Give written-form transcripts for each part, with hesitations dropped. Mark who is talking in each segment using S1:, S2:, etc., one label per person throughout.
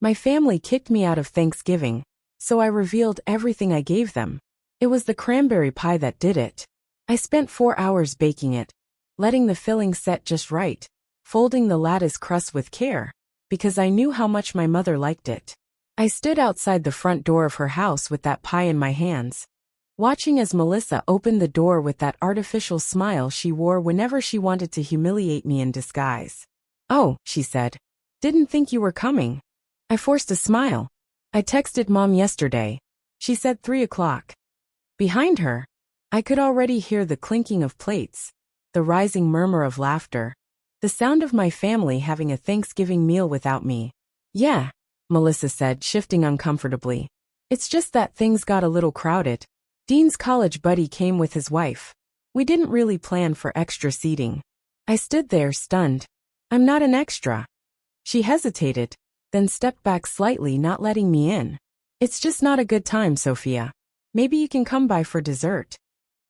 S1: My family kicked me out of Thanksgiving, so I revealed everything I gave them. It was the cranberry pie that did it. I spent 4 hours baking it, letting the filling set just right, folding the lattice crust with care, because I knew how much my mother liked it. I stood outside the front door of her house with that pie in my hands, watching as Melissa opened the door with that artificial smile she wore whenever she wanted to humiliate me in disguise. "Oh," she said. "Didn't think you were coming." I forced a smile. "I texted Mom yesterday. She said 3 o'clock. Behind her, I could already hear the clinking of plates, the rising murmur of laughter, the sound of my family having a Thanksgiving meal without me. "Yeah," Melissa said, shifting uncomfortably. "It's just that things got a little crowded. Dean's college buddy came with his wife. We didn't really plan for extra seating." I stood there, stunned. "I'm not an extra." She hesitated, then stepped back slightly, not letting me in. "It's just not a good time, Sophia. Maybe you can come by for dessert."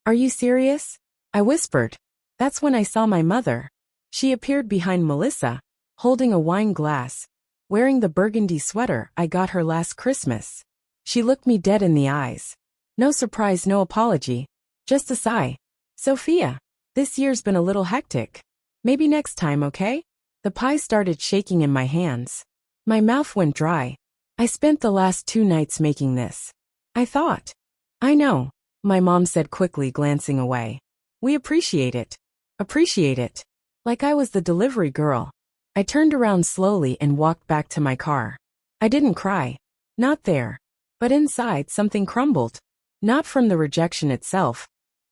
S1: "Are you serious?" I whispered. That's when I saw my mother. She appeared behind Melissa, holding a wine glass, wearing the burgundy sweater I got her last Christmas. She looked me dead in the eyes. No surprise, no apology. Just a sigh. "Sophia, this year's been a little hectic. Maybe next time, okay?" The pie started shaking in my hands. My mouth went dry. "I spent the last 2 nights making this." I thought. "I know," my mom said quickly, glancing away. "We appreciate it." Appreciate it. Like I was the delivery girl. I turned around slowly and walked back to my car. I didn't cry. Not there. But inside, something crumbled. Not from the rejection itself.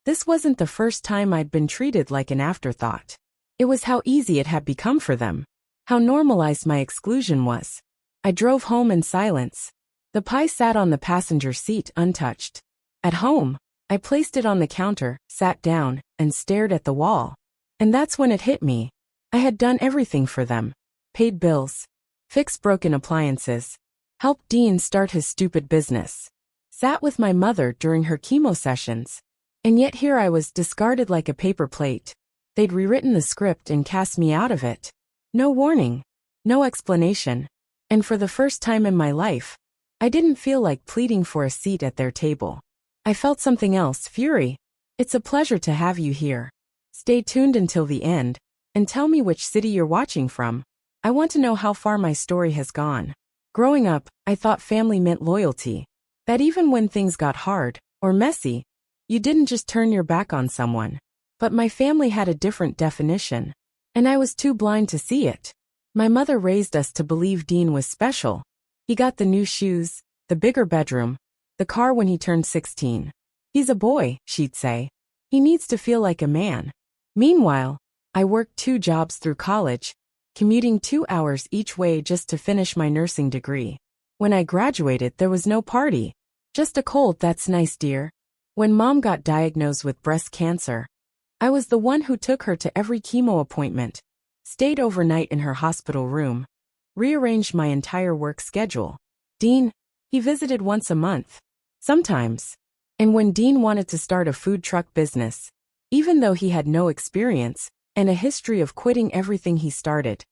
S1: This wasn't the first time I'd been treated like an afterthought. It was how easy it had become for them. How normalized my exclusion was. I drove home in silence. The pie sat on the passenger seat untouched. At home, I placed it on the counter, sat down, and stared at the wall. And that's when it hit me. I had done everything for them. Paid bills. Fixed broken appliances. Helped Dean start his stupid business. Sat with my mother during her chemo sessions. And yet here I was, discarded like a paper plate. They'd rewritten the script and cast me out of it. No warning. No explanation. And for the first time in my life, I didn't feel like pleading for a seat at their table. I felt something else, fury. "It's a pleasure to have you here. Stay tuned until the end, and tell me which city you're watching from. I want to know how far my story has gone." Growing up, I thought family meant loyalty. That even when things got hard, or messy, you didn't just turn your back on someone. But my family had a different definition. And I was too blind to see it. My mother raised us to believe Dean was special. He got the new shoes, the bigger bedroom, the car when he turned 16. "He's a boy," she'd say. "He needs to feel like a man." Meanwhile, I worked 2 jobs through college, commuting 2 hours each way just to finish my nursing degree. When I graduated, there was no party. Just a cold "that's nice, dear." When Mom got diagnosed with breast cancer, I was the one who took her to every chemo appointment, stayed overnight in her hospital room, rearranged my entire work schedule. Dean, he visited once a month. Sometimes. And when Dean wanted to start a food truck business, even though he had no experience and a history of quitting everything he started,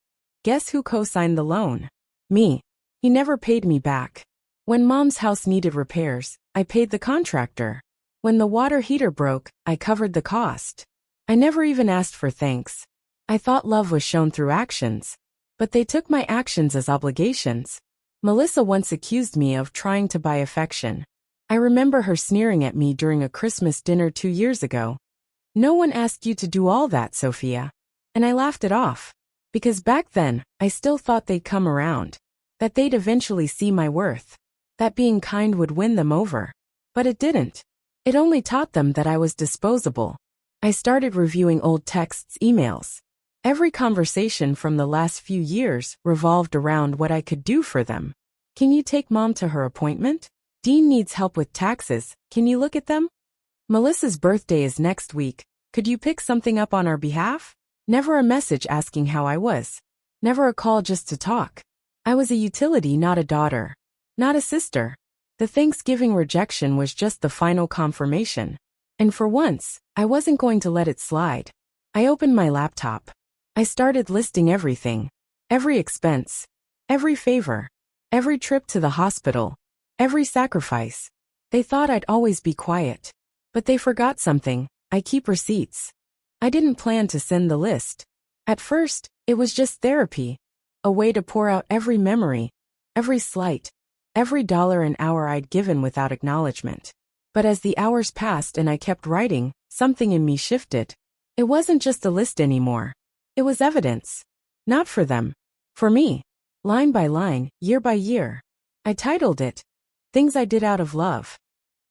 S1: guess who co-signed the loan? Me. He never paid me back. When Mom's house needed repairs, I paid the contractor. When the water heater broke, I covered the cost. I never even asked for thanks. I thought love was shown through actions. But they took my actions as obligations. Melissa once accused me of trying to buy affection. I remember her sneering at me during a Christmas dinner 2 years ago. "No one asked you to do all that, Sophia." And I laughed it off. Because back then, I still thought they'd come around. That they'd eventually see my worth. That being kind would win them over. But it didn't. It only taught them that I was disposable. I started reviewing old texts, emails. Every conversation from the last few years revolved around what I could do for them. "Can you take Mom to her appointment? Dean needs help with taxes. Can you look at them? Melissa's birthday is next week. Could you pick something up on our behalf?" Never a message asking how I was. Never a call just to talk. I was a utility, not a daughter. Not a sister. The Thanksgiving rejection was just the final confirmation. And for once, I wasn't going to let it slide. I opened my laptop. I started listing everything. Every expense. Every favor. Every trip to the hospital. Every sacrifice. They thought I'd always be quiet. But they forgot something. I keep receipts. I didn't plan to send the list. At first, it was just therapy. A way to pour out every memory, every slight, every dollar an hour I'd given without acknowledgement. But as the hours passed and I kept writing, something in me shifted. It wasn't just a list anymore. It was evidence. Not for them. For me. Line by line, year by year. I titled it, Things I Did Out of Love.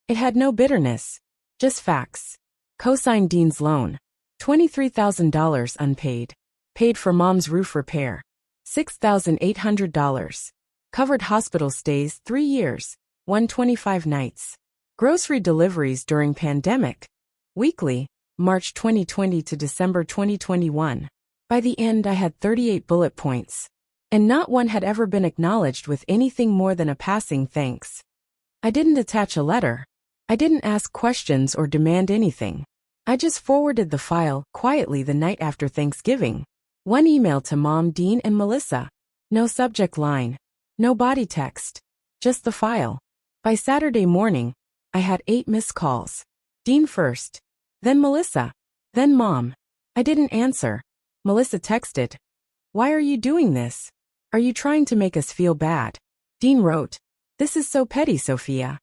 S1: It had no bitterness. Just facts. Co-signed Dean's loan. $23,000 unpaid. Paid for mom's roof repair. $6,800. Covered hospital stays 3 years. 125 nights. Grocery deliveries during pandemic. Weekly, March 2020 to December 2021. By the end I had 38 bullet points. And not one had ever been acknowledged with anything more than a passing thanks. I didn't attach a letter. I didn't ask questions or demand anything. I just forwarded the file quietly the night after Thanksgiving. One email to Mom, Dean, and Melissa. No subject line. No body text. Just the file. By Saturday morning, I had 8 missed calls. Dean first. Then Melissa. Then Mom. I didn't answer. Melissa texted. Why are you doing this? Are you trying to make us feel bad? Dean wrote. This is so petty, Sophia.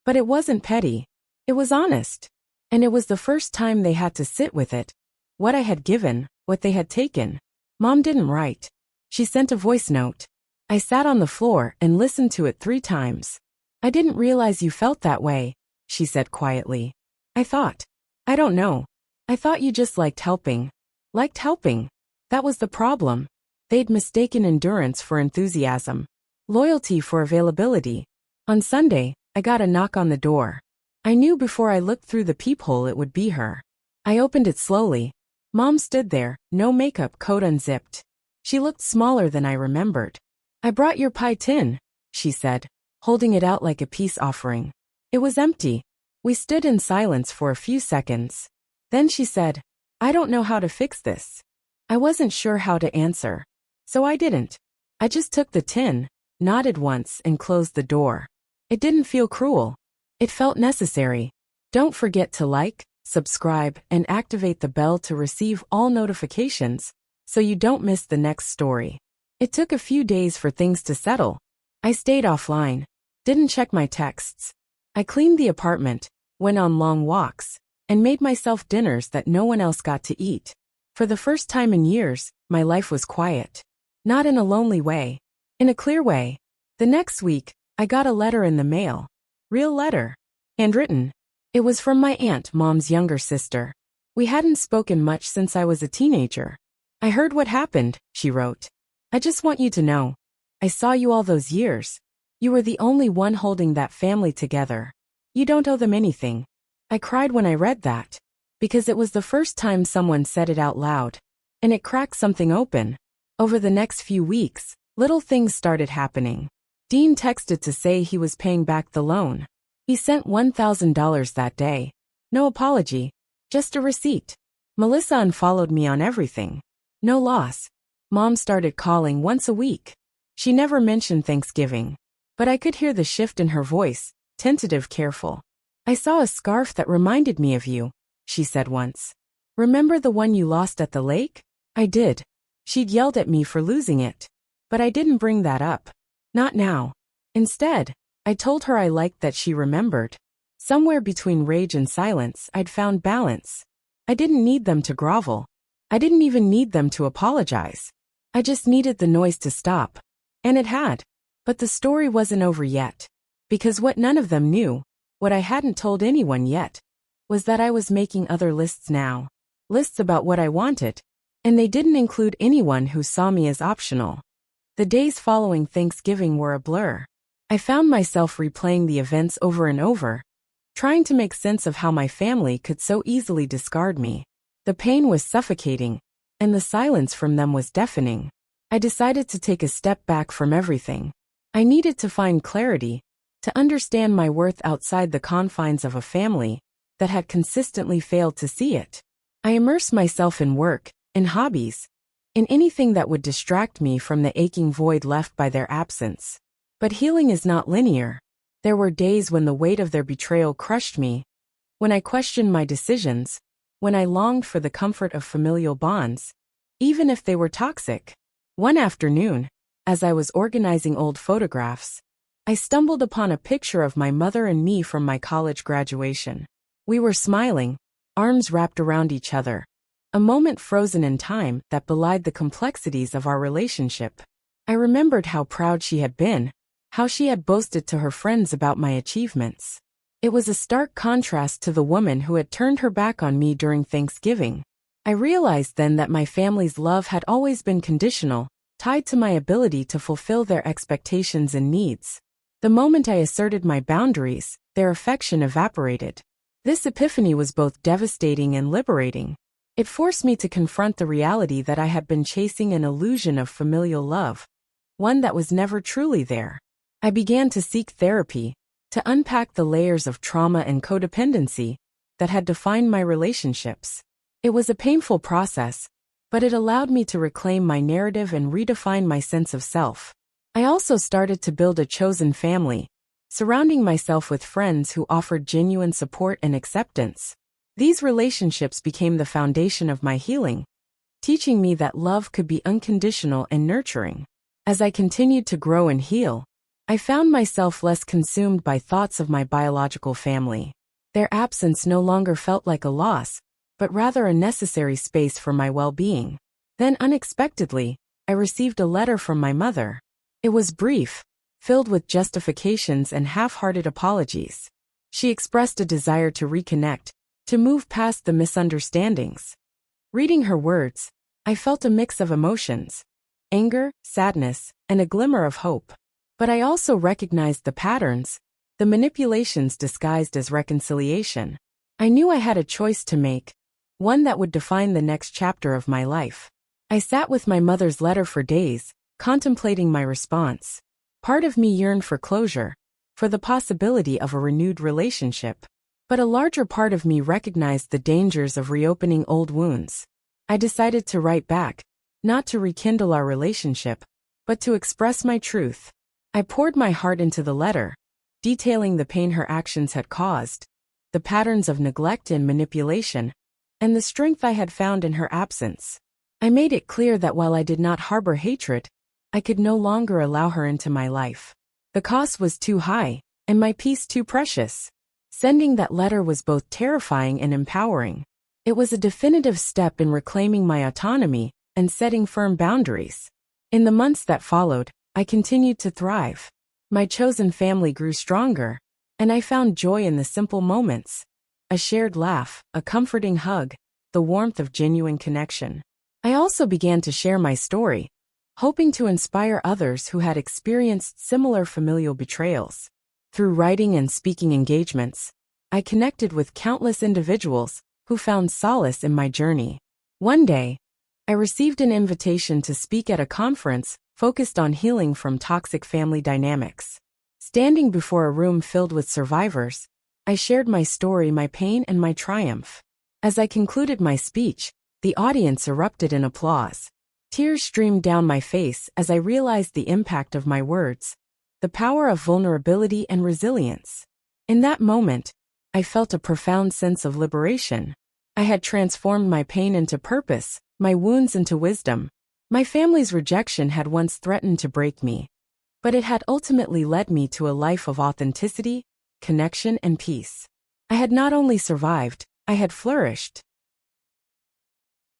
S1: But it wasn't petty. It was honest. And it was the first time they had to sit with it. What I had given, what they had taken. Mom didn't write. She sent a voice note. I sat on the floor and listened to it 3 times. I didn't realize you felt that way, she said quietly. I thought. I don't know. I thought you just liked helping. Liked helping. That was the problem. They'd mistaken endurance for enthusiasm. Loyalty for availability. On Sunday, I got a knock on the door. I knew before I looked through the peephole it would be her. I opened it slowly. Mom stood there, no makeup, coat unzipped. She looked smaller than I remembered. I brought your pie tin, she said, holding it out like a peace offering. It was empty. We stood in silence for a few seconds. Then she said, I don't know how to fix this. I wasn't sure how to answer. So I didn't. I just took the tin, nodded once, and closed the door. It didn't feel cruel. It felt necessary. Don't forget to like, subscribe, and activate the bell to receive all notifications so you don't miss the next story. It took a few days for things to settle. I stayed offline. Didn't check my texts. I cleaned the apartment, went on long walks, and made myself dinners that no one else got to eat. For the first time in years, my life was quiet. Not in a lonely way. In a clear way. The next week, I got a letter in the mail. Real letter. Handwritten. It was from my aunt, Mom's younger sister. We hadn't spoken much since I was a teenager. I heard what happened, she wrote. I just want you to know. I saw you all those years. You were the only one holding that family together. You don't owe them anything. I cried when I read that. Because it was the first time someone said it out loud. And it cracked something open. Over the next few weeks, little things started happening. Dean texted to say he was paying back the loan. He sent $1,000 that day. No apology. Just a receipt. Melissa unfollowed me on everything. No loss. Mom started calling once a week. She never mentioned Thanksgiving. But I could hear the shift in her voice, tentative, careful. I saw a scarf that reminded me of you, she said once. Remember the one you lost at the lake? I did. She'd yelled at me for losing it. But I didn't bring that up. Not now. Instead, I told her I liked that she remembered. Somewhere between rage and silence, I'd found balance. I didn't need them to grovel. I didn't even need them to apologize. I just needed the noise to stop. And it had. But the story wasn't over yet. Because what none of them knew, what I hadn't told anyone yet, was that I was making other lists now. Lists about what I wanted. And they didn't include anyone who saw me as optional. The days following Thanksgiving were a blur. I found myself replaying the events over and over, trying to make sense of how my family could so easily discard me. The pain was suffocating, and the silence from them was deafening. I decided to take a step back from everything. I needed to find clarity, to understand my worth outside the confines of a family that had consistently failed to see it. I immersed myself in work, in hobbies, in anything that would distract me from the aching void left by their absence. But healing is not linear. There were days when the weight of their betrayal crushed me, when I questioned my decisions, when I longed for the comfort of familial bonds, even if they were toxic. One afternoon, as I was organizing old photographs, I stumbled upon a picture of my mother and me from my college graduation. We were smiling, arms wrapped around each other, a moment frozen in time that belied the complexities of our relationship. I remembered how proud she had been, how she had boasted to her friends about my achievements. It was a stark contrast to the woman who had turned her back on me during Thanksgiving. I realized then that my family's love had always been conditional, tied to my ability to fulfill their expectations and needs. The moment I asserted my boundaries, their affection evaporated. This epiphany was both devastating and liberating. It forced me to confront the reality that I had been chasing an illusion of familial love, one that was never truly there. I began to seek therapy, to unpack the layers of trauma and codependency that had defined my relationships. It was a painful process, but it allowed me to reclaim my narrative and redefine my sense of self. I also started to build a chosen family, surrounding myself with friends who offered genuine support and acceptance. These relationships became the foundation of my healing, teaching me that love could be unconditional and nurturing. As I continued to grow and heal, I found myself less consumed by thoughts of my biological family. Their absence no longer felt like a loss, but rather a necessary space for my well-being. Then unexpectedly, I received a letter from my mother. It was brief, filled with justifications and half-hearted apologies. She expressed a desire to reconnect, to move past the misunderstandings. Reading her words, I felt a mix of emotions: anger, sadness, and a glimmer of hope. But I also recognized the patterns, the manipulations disguised as reconciliation. I knew I had a choice to make, one that would define the next chapter of my life. I sat with my mother's letter for days, contemplating my response. Part of me yearned for closure, for the possibility of a renewed relationship. But a larger part of me recognized the dangers of reopening old wounds. I decided to write back, not to rekindle our relationship, but to express my truth. I poured my heart into the letter, detailing the pain her actions had caused, the patterns of neglect and manipulation, and the strength I had found in her absence. I made it clear that while I did not harbor hatred, I could no longer allow her into my life. The cost was too high, and my peace too precious. Sending that letter was both terrifying and empowering. It was a definitive step in reclaiming my autonomy and setting firm boundaries. In the months that followed, I continued to thrive. My chosen family grew stronger, and I found joy in the simple moments: a shared laugh, a comforting hug, the warmth of genuine connection. I also began to share my story, hoping to inspire others who had experienced similar familial betrayals. Through writing and speaking engagements, I connected with countless individuals who found solace in my journey. One day, I received an invitation to speak at a conference focused on healing from toxic family dynamics. Standing before a room filled with survivors, I shared my story, my pain, and my triumph. As I concluded my speech, the audience erupted in applause. Tears streamed down my face as I realized the impact of my words, the power of vulnerability and resilience. In that moment, I felt a profound sense of liberation. I had transformed my pain into purpose, my wounds into wisdom. My family's rejection had once threatened to break me, but it had ultimately led me to a life of authenticity, connection, and peace. I had not only survived, I had flourished.